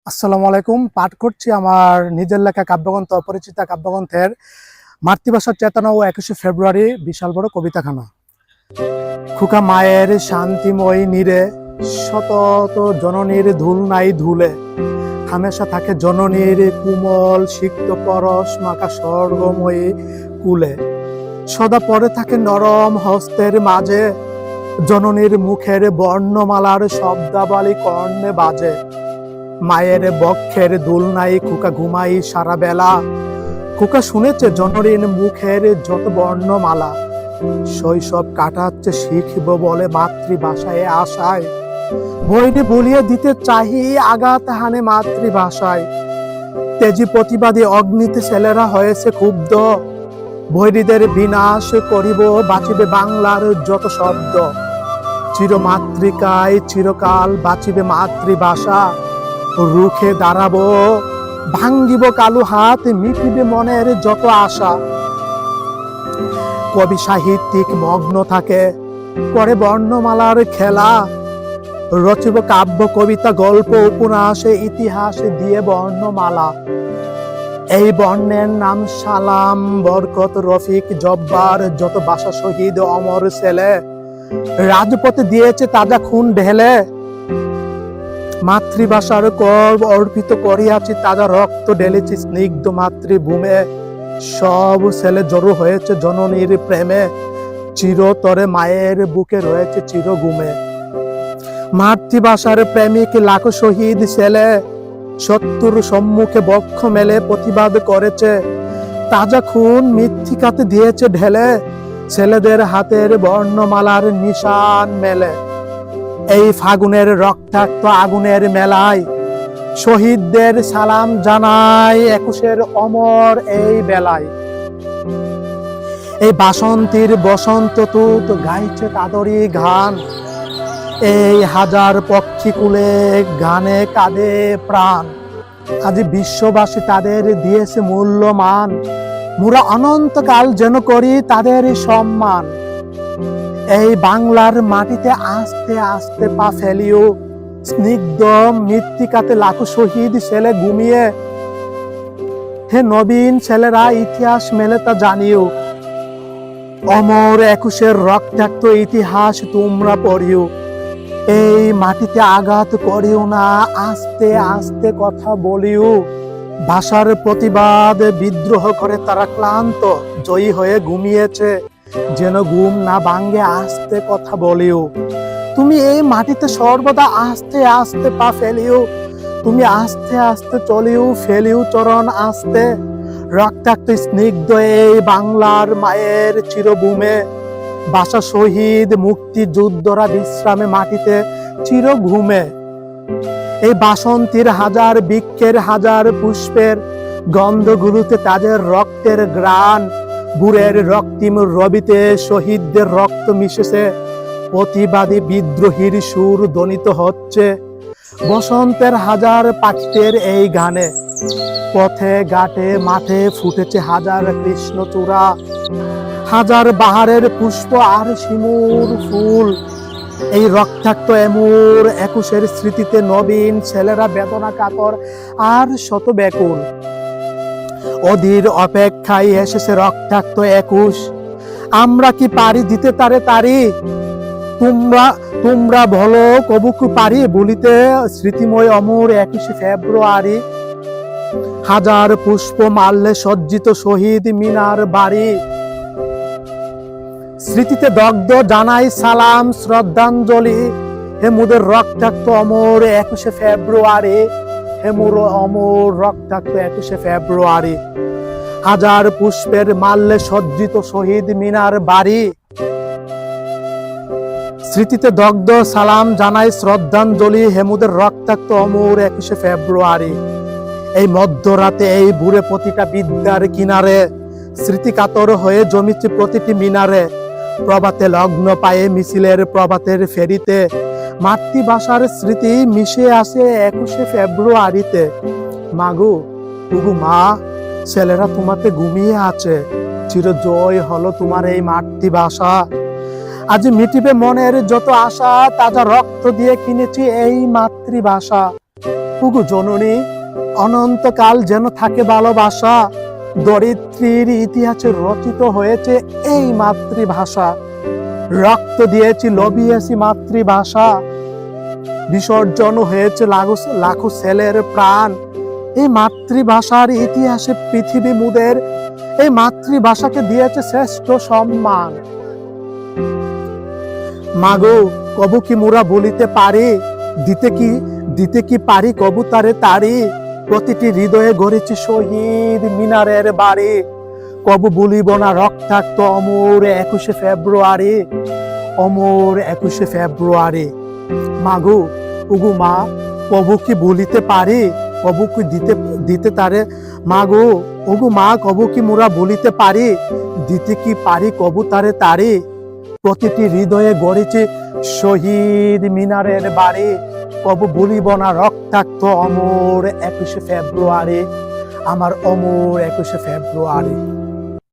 আসসালামু আলাইকুম। পাঠ করছি আমার নিজের লেখা কাব্যগ্রন্থ অপরিচিতা কাব্যগ্রন্থের মাতৃভাষার চেতনা ও 21শে ফেব্রুয়ারি বিশাল বড় কবিতাখানা। খুকা মায়ের শান্তিময়ী নীরে শতত জননীর ধুল নাই ধুলে, হামেশা থাকে জননীর কুমল সিক্ত পরশ মাখা স্বর্গময়ী কুলে। সদা পরে থাকে নরম হস্তের মাঝে, জননীর মুখের বর্ণমালার শব্দাবলী কর্ণে বাজে। মায়ের বক্ষের দুলনাই খোকা ঘুমাই সারা বেলা, খোকা শুনেছে জননীর মুখের যত বর্ণমালা। শৈশব কাটাচ্ছে শিখব বলে মাতৃভাষায় আশায়, বইটি বলিয়ে দিতে চাহি আঘাত হানে মাতৃভাষায়। তেজি প্রতিবাদী অগ্নিতে ছেলেরা হয়েছে ক্ষুব্ধ, বৈরীদের বিনাশ করিব বাঁচিবে বাংলার যত শব্দ। চির মাতৃকায় চিরকাল বাঁচিবে মাতৃভাষা, রুখে দাঁড়াবো ভাঙ্গিব কালু হাত মিটিবে মনের যত আশা। কবি সাহিত্যিক মগ্ন থাকে করে বর্ণমালার খেলা, রচিব কাব্য কবিতা গল্প উপন্যাসে ইতিহাস দিয়ে বর্ণমালা। এই বর্ণের নাম সালাম বরকত রফিক জব্বার, যত ভাষা শহীদ অমর ছেলে রাজপথে দিয়েছে তাজা খুন ঢেলে। মাতৃভাষার কর্ম অর্পিত করিয়াছি তাজা রক্ত ঢেলেছি স্নিগ্ধ মাতৃভূমে। সব ছেলে জড়ো হয়েছে জননীর প্রেমে, চিরতরে মায়ের বুকে রয়েছে চিরঘুমে। মাতৃভাষার প্রেমিক লাখো শহীদ ছেলে শত্রুর সম্মুখে বক্ষ মেলে প্রতিবাদ করেছে, তাজা খুন মৃত্তিকাতে দিয়েছে ঢেলে, ছেলেদের হাতের বর্ণমালার নিশান মেলে। এই ফাগুনের রক্তাক্ত আগুনের মেলায় শহীদদের সালাম জানাই 21শে অমর এই বেলায়। এই বাসন্তীর বসন্ত তুত গাইছে তাদরি গান, এই হাজার পক্ষী কুলে গানে কাঁদে প্রাণ। আজ বিশ্ববাসী তাদের দিয়েছে মূল্যমান, মোরা অনন্তকাল যেন করি তাদের সম্মান। এই বাংলার মাটিতে আস্তে আস্তে পা ফেলিও, স্নিগ্ধ মৃত্তিকাতে লাখো শহীদ ছেলে ঘুমিয়ে। হে নবীন ছেলেরা ইতিহাস মেলে তা জানিও, অমর 21শের রক্তাক্ত ইতিহাস তোমরা পড়িও। এই মাটিতে আঘাত করিও না, আস্তে আস্তে কথা বলিও। ভাষার প্রতিবাদ বিদ্রোহ করে তারা ক্লান্ত, জয়ী হয়ে ঘুমিয়েছে যেন ঘুম না ভাঙ্গে আস্তে কথা বলিও। তুমি এই মাটিতে সর্বদা আস্তে আস্তে পা ফেলিও, তুমি আস্তে আস্তে চলিও ফেলিও চরণ আস্তে। রক্তাক্ত স্নিগ্ধ এই বাংলার মায়ের চিরভূমে, ভাষা শহীদ মুক্তিযুদ্ধরা বিশ্রামে মাটিতে চির ঘুমে। এই বাসন্তীর হাজার বৃক্ষের হাজার পুষ্পের গন্ধগুলোতে তাদের রক্তের ঘ্রাণ, বুড়ের রক্তিম রবিতে শহীদদের রক্ত মিশেছে, প্রতিবাদী বিদ্রোহীর সুর ধ্বনিত হচ্ছে বসন্তের হাজার পাখিদের এই গানে। পথে ঘাটে মাঠে ফুটেছে হাজার কৃষ্ণচূড়া, হাজার বাহারের পুষ্প আর শিমুর ফুল। এই রক্তাক্ত এমুর 21শের স্মৃতিতে নবীন ছেলেরা বেদনা কাতর আর শত ব্যাকুল। অধীর অপেক্ষায় এসেছে রক্তাক্ত 21, আমরা কি পারি দিতে তারে তারি। তোমরা বলো কবুকু পারি বলিতে স্মৃতিময় অমর 21শে ফেব্রুয়ারি। হাজার পুষ্প মাল্যে সজ্জিত শহীদ মিনার বাড়ি, স্মৃতিতে দগ্ধ জানাই সালাম শ্রদ্ধাঞ্জলি। হে মোদের রক্তাক্ত অমর 21শে ফেব্রুয়ারি, হে মোর অমর রক্তাক্ত 21শে ফেব্রুয়ারি। হাজার পুষ্পের মাল্যে সজ্জিত শহীদ মিনার বাড়ি, স্মৃতিতে দগ্ধ সালাম জানাই শ্রদ্ধাঞ্জলি। হে মোদের রক্তাক্ত অমর 21শে ফেব্রুয়ারি। এই মধ্যরাতে এই বুড়ে প্রতিটা বিদ্যার কিনারে, স্মৃতি কাতর হয়ে জমিছে প্রতিটি মিনারে। প্রভাতে লগ্ন পায়ে মিছিলের প্রভাতের ফেরিতে, মাতৃভাষার স্মৃতি মিশে আসে 21শে ফেব্রুয়ারিতে। মাগু তুগু মা, ছেলেরা তোমাতে ঘুমিয়ে আছে, চিরজয় হলো তোমার এই মাতৃভাষা। আজ মিটিবে মনের যত আশা, তাজা রক্ত দিয়ে কিনেছি এই মাতৃভাষা। উগু জননী, অনন্তকাল যেন থাকে ভালোবাসা, দরিদ্রীর ইতিহাসে রচিত হয়েছে এই মাতৃভাষা। রক্ত দিয়েছি, লবিয়েছি মাতৃভাষা, বিসর্জন হয়েছে লাখো ছেলের প্রাণ। এই মাতৃভাষার ইতিহাসে পৃথিবী মুদের এই মাতৃভাষাকে দিয়েছে শ্রেষ্ঠ সম্মান। মাগো, কবু কি মোরা বলিতে পারি, দিতে কি পারি কবু তারে তারি, প্রতিটি হৃদয়ে গড়েছি শহীদ মিনারের বাড়ি। কবু বলিব না রক্তাক্ত অমর 21শে ফেব্রুয়ারি, অমর 21শে ফেব্রুয়ারি। মাগো, উগু মা, কবু কি বলিতে পারি, কবু কি দিতে তারে। মাগো, ওগু মা, কবু কি মোরা বলিতে পারি, দিতে কি পারি কবু তারে তারি, প্রতিটি হৃদয়ে গড়েছে শহীদ মিনারের বাড়ি। কবু বলিব না রক্তাক্ত অমর 21শে ফেব্রুয়ারি, আমার অমর 21শে ফেব্রুয়ারি।